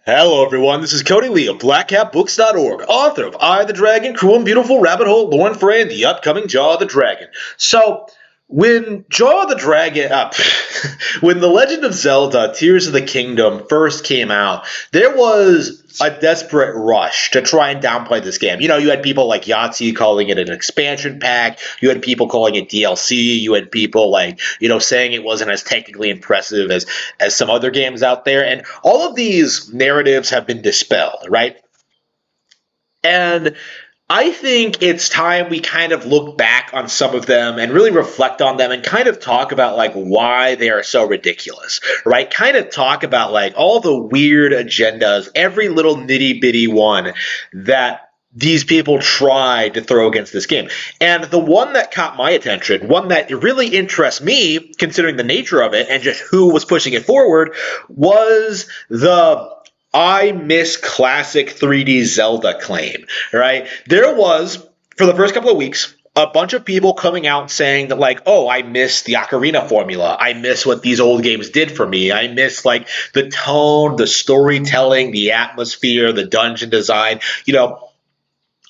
Hello, everyone. This is Cody Lee of BlackCatBooks.org, author of I, the Dragon, Cruel and Beautiful Rabbit Hole, Lauren Frey, and the upcoming Jaw of the Dragon. So, when Jaw of the Dragon, when The Legend of Zelda: Tears of the Kingdom first came out, there was a desperate rush to try and downplay this game. You had people like Yahtzee calling it an expansion pack. You had people calling it DLC. You had people saying it wasn't as technically impressive as some other games out there. And all of these narratives have been dispelled, right? And I think it's time we kind of look back on some of them and really reflect on them and kind of talk about why they are so ridiculous, right? Kind of talk about all the weird agendas, every little nitty bitty one that these people tried to throw against this game. And the one that caught my attention, one that really interests me, considering the nature of it and just who was pushing it forward, was the I miss classic 3D Zelda claim, right? There was, for the first couple of weeks, a bunch of people coming out saying that oh, I miss the Ocarina formula. I miss what these old games did for me. I miss the tone, the storytelling, the atmosphere, the dungeon design.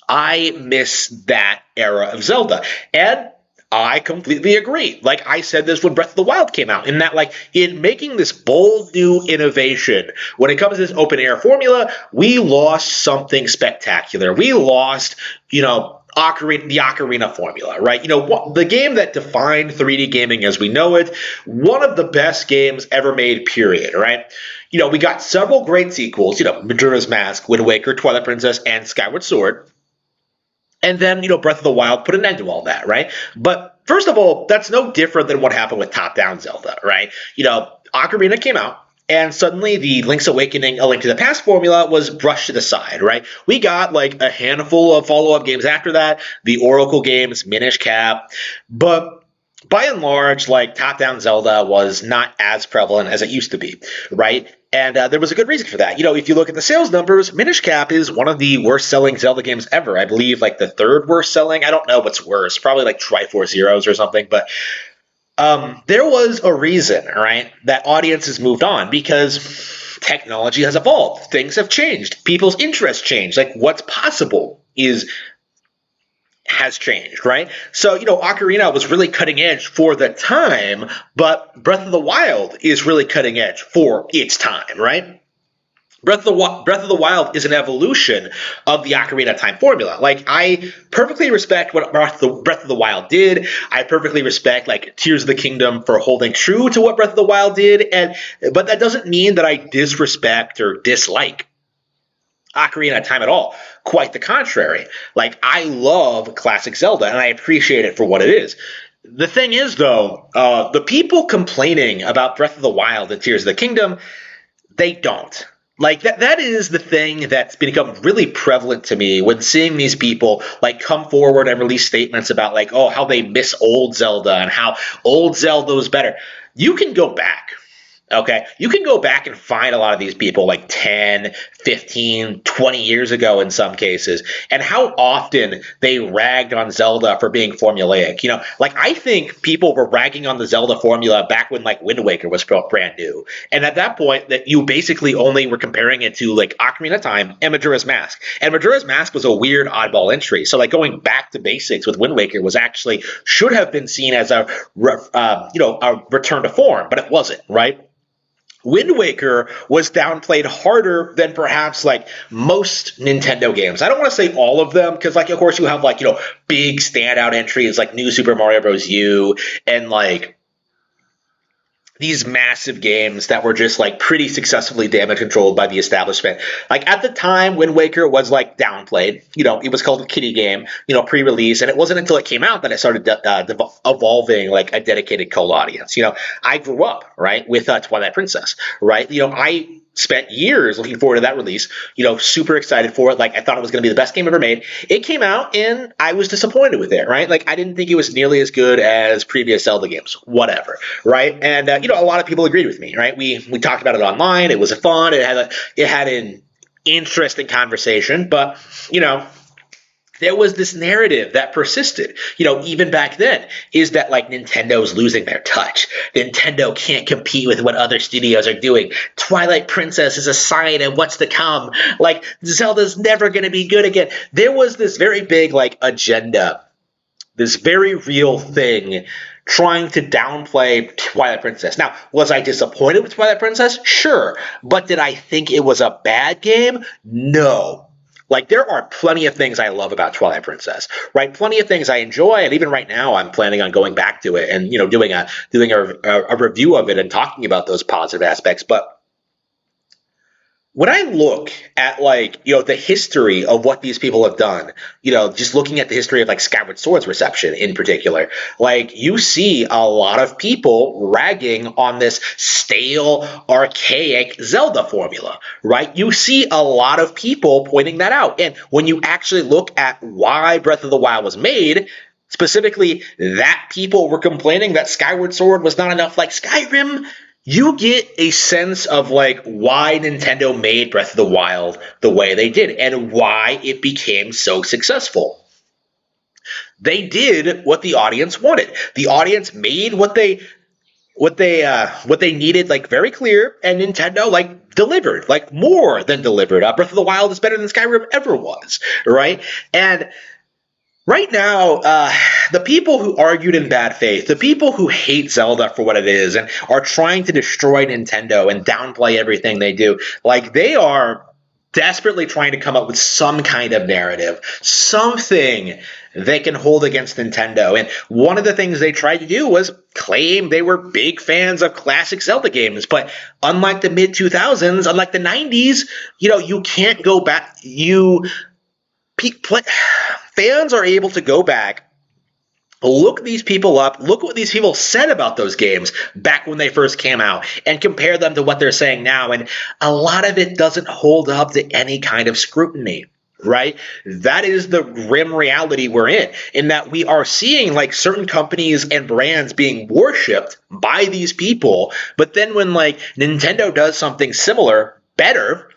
I miss that era of Zelda. And I completely agree. I said this when Breath of the Wild came out, in that in making this bold new innovation, when it comes to this open air formula, we lost something spectacular. We lost, the Ocarina formula, right? The game that defined 3D gaming as we know it, one of the best games ever made, period, right? We got several great sequels, Majora's Mask, Wind Waker, Twilight Princess, and Skyward Sword. And then, Breath of the Wild put an end to all that, right? But first of all, that's no different than what happened with top-down Zelda, right? Ocarina came out, and suddenly the Link's Awakening, A Link to the Past formula was brushed to the side, right? We got a handful of follow-up games after that, the Oracle games, Minish Cap, but by and large, top-down Zelda was not as prevalent as it used to be, right? And there was a good reason for that. If you look at the sales numbers, Minish Cap is one of the worst-selling Zelda games ever. I believe the third worst-selling. I don't know what's worse. Probably Triforce Heroes or something. But there was a reason, right, that audiences moved on, because technology has evolved. Things have changed. People's interests changed. What's possible has changed, right? So, Ocarina was really cutting edge for the time, but Breath of the Wild is really cutting edge for its time, right? Breath of the Wild is an evolution of the Ocarina of Time formula. I perfectly respect what Breath of the Wild did. I perfectly respect Tears of the Kingdom for holding true to what Breath of the Wild did, but that doesn't mean that I disrespect or dislike Ocarina of Time at all. Quite the contrary. I love classic Zelda, and I appreciate it for what it is. The thing is, though, the people complaining about Breath of the Wild and Tears of the Kingdom, they don't. That is the thing that's become really prevalent to me when seeing these people come forward and release statements about how they miss old Zelda and how old Zelda was better. You can go back. Okay, you can go back and find a lot of these people 10, 15, 20 years ago in some cases, and how often they ragged on Zelda for being formulaic. I think people were ragging on the Zelda formula back when Wind Waker was brand new. And at that point, that you basically only were comparing it to Ocarina of Time and Majora's Mask. And Majora's Mask was a weird oddball entry. So going back to basics with Wind Waker was actually should have been seen as a return to form, but it wasn't, right? Wind Waker was downplayed harder than perhaps most Nintendo games. I don't want to say all of them, because of course you have big standout entries like New Super Mario Bros. U and these massive games that were just pretty successfully damage controlled by the establishment. At the time, Wind Waker was downplayed. It was called a kiddie game, pre-release, and it wasn't until it came out that it started evolving a dedicated cult audience. I grew up right with Twilight Princess, right? I spent years looking forward to that release, super excited for it. I thought it was going to be the best game ever made. It came out and I was disappointed with it, right? I didn't think it was nearly as good as previous Zelda games, whatever, right? And, a lot of people agreed with me, right? We talked about it online. It was fun. It had an interesting conversation, but, there was this narrative that persisted, even back then, is that like Nintendo's losing their touch. Nintendo can't compete with what other studios are doing. Twilight Princess is a sign of what's to come. Like Zelda's never going to be good again. There was this very big like agenda, this very real thing trying to downplay Twilight Princess. Now, was I disappointed with Twilight Princess? Sure. But did I think it was a bad game? No. Like, there are plenty of things I love about Twilight Princess, right? Plenty of things I enjoy, and even right now, I'm planning on going back to it and doing a review of it and talking about those positive aspects. But when I look at the history of what these people have done, just looking at the history of like Skyward Sword's reception in particular, like you see a lot of people ragging on this stale, archaic Zelda formula, right? You see a lot of people pointing that out. And when you actually look at why Breath of the Wild was made, specifically that people were complaining that Skyward Sword was not enough like Skyrim, you get a sense of like why Nintendo made Breath of the Wild the way they did and why it became so successful. They did what the audience wanted. The audience made what they needed like very clear, and Nintendo like delivered, like more than delivered. Breath of the Wild is better than Skyrim ever was, right? And right now, the people who argued in bad faith, the people who hate Zelda for what it is and are trying to destroy Nintendo and downplay everything they do, like they are desperately trying to come up with some kind of narrative, something they can hold against Nintendo. And one of the things they tried to do was claim they were big fans of classic Zelda games. But unlike the mid-2000s, unlike the 90s, you can't go back. Fans are able to go back, look these people up, look what these people said about those games back when they first came out, and compare them to what they're saying now. And a lot of it doesn't hold up to any kind of scrutiny, right? That is the grim reality we're in that we are seeing like certain companies and brands being worshipped by these people. But then when like Nintendo does something similar, better,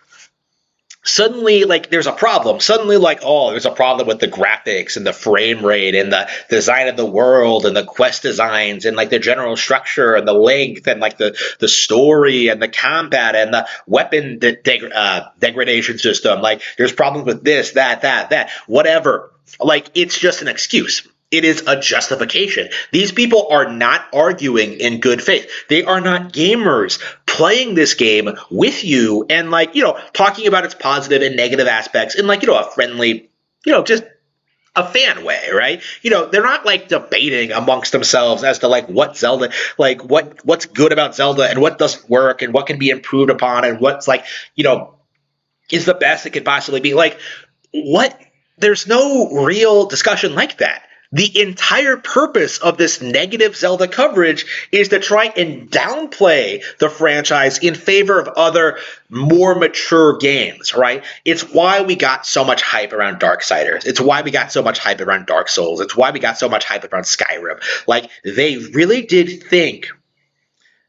suddenly, like, there's a problem. Suddenly, like, oh, there's a problem with the graphics and the frame rate and the design of the world and the quest designs and, like, the general structure and the length and, like, the story and the combat and the weapon degradation system. Like, there's problems with this, that, whatever. Like, it's just an excuse. It is a justification. These people are not arguing in good faith. They are not gamers playing this game with you and talking about its positive and negative aspects in a friendly, just a fan way, right? They're not like debating amongst themselves as to like what Zelda, like what's good about Zelda and what doesn't work and what can be improved upon and what's is the best it could possibly be. Like what? There's no real discussion like that. The entire purpose of this negative Zelda coverage is to try and downplay the franchise in favor of other more mature games, right? It's why we got so much hype around Darksiders. It's why we got so much hype around Dark Souls. It's why we got so much hype around Skyrim. Like, they really did think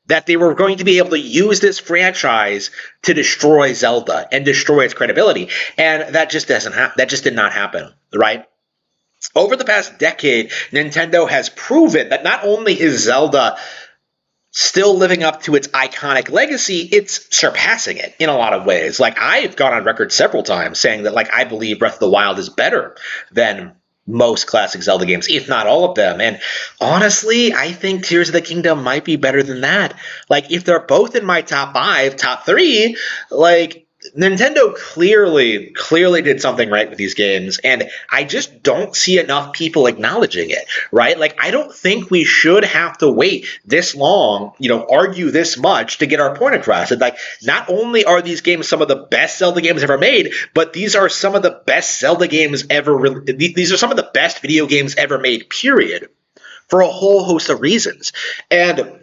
that they were going to be able to use this franchise to destroy Zelda and destroy its credibility. And that just that just did not happen, right? Over the past decade, Nintendo has proven that not only is Zelda still living up to its iconic legacy, it's surpassing it in a lot of ways. Like, I've gone on record several times saying that, I believe Breath of the Wild is better than most classic Zelda games, if not all of them. And honestly, I think Tears of the Kingdom might be better than that. Like, if they're both in my top 5, top 3, Nintendo clearly did something right with these games, and I just don't see enough people acknowledging it, right? Like, I don't think we should have to wait this long, argue this much to get our point across. And not only are these games some of the best Zelda games ever made, but these are some of the best Zelda games ever. These are some of the best video games ever made, period, for a whole host of reasons. And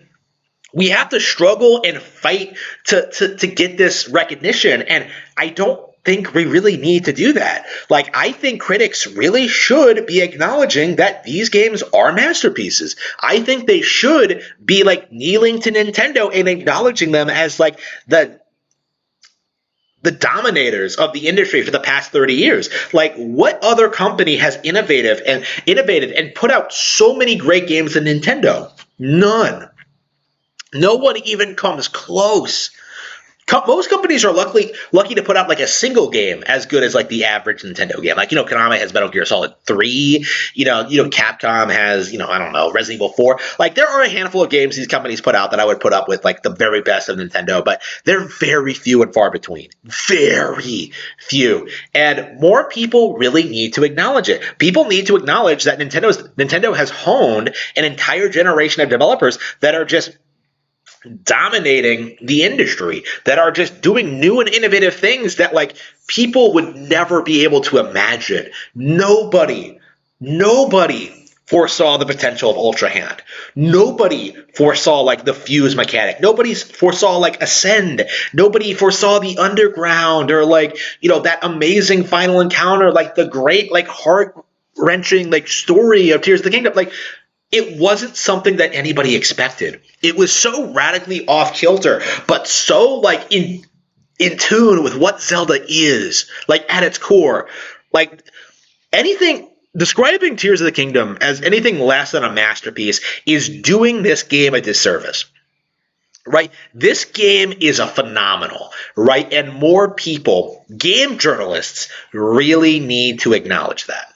we have to struggle and fight to get this recognition, and I don't think we really need to do that. I think critics really should be acknowledging that these games are masterpieces. I think they should be, kneeling to Nintendo and acknowledging them as, the dominators of the industry for the past 30 years. Like, what other company has innovated and put out so many great games than Nintendo? None. No one even comes close. Most companies are lucky to put out like a single game as good as like the average Nintendo game. Like, Konami has Metal Gear Solid 3. Capcom has, I don't know, Resident Evil 4. Like, there are a handful of games these companies put out that I would put up with like the very best of Nintendo, but they're very few and far between. Very few. And more people really need to acknowledge it. People need to acknowledge that Nintendo has honed an entire generation of developers that are just dominating the industry, that are just doing new and innovative things that like people would never be able to imagine. Nobody foresaw the potential of Ultra Hand. Nobody foresaw like the fuse mechanic. Nobody foresaw like Ascend. Nobody foresaw the Underground, or like, that amazing final encounter, like the great like heart-wrenching like story of Tears of the Kingdom. Like, it wasn't something that anybody expected. It was so radically off kilter, but so like in tune with what Zelda is, like at its core. Like, describing Tears of the Kingdom as anything less than a masterpiece is doing this game a disservice. Right? This game is a phenomenal, right? And more people, game journalists, really need to acknowledge that.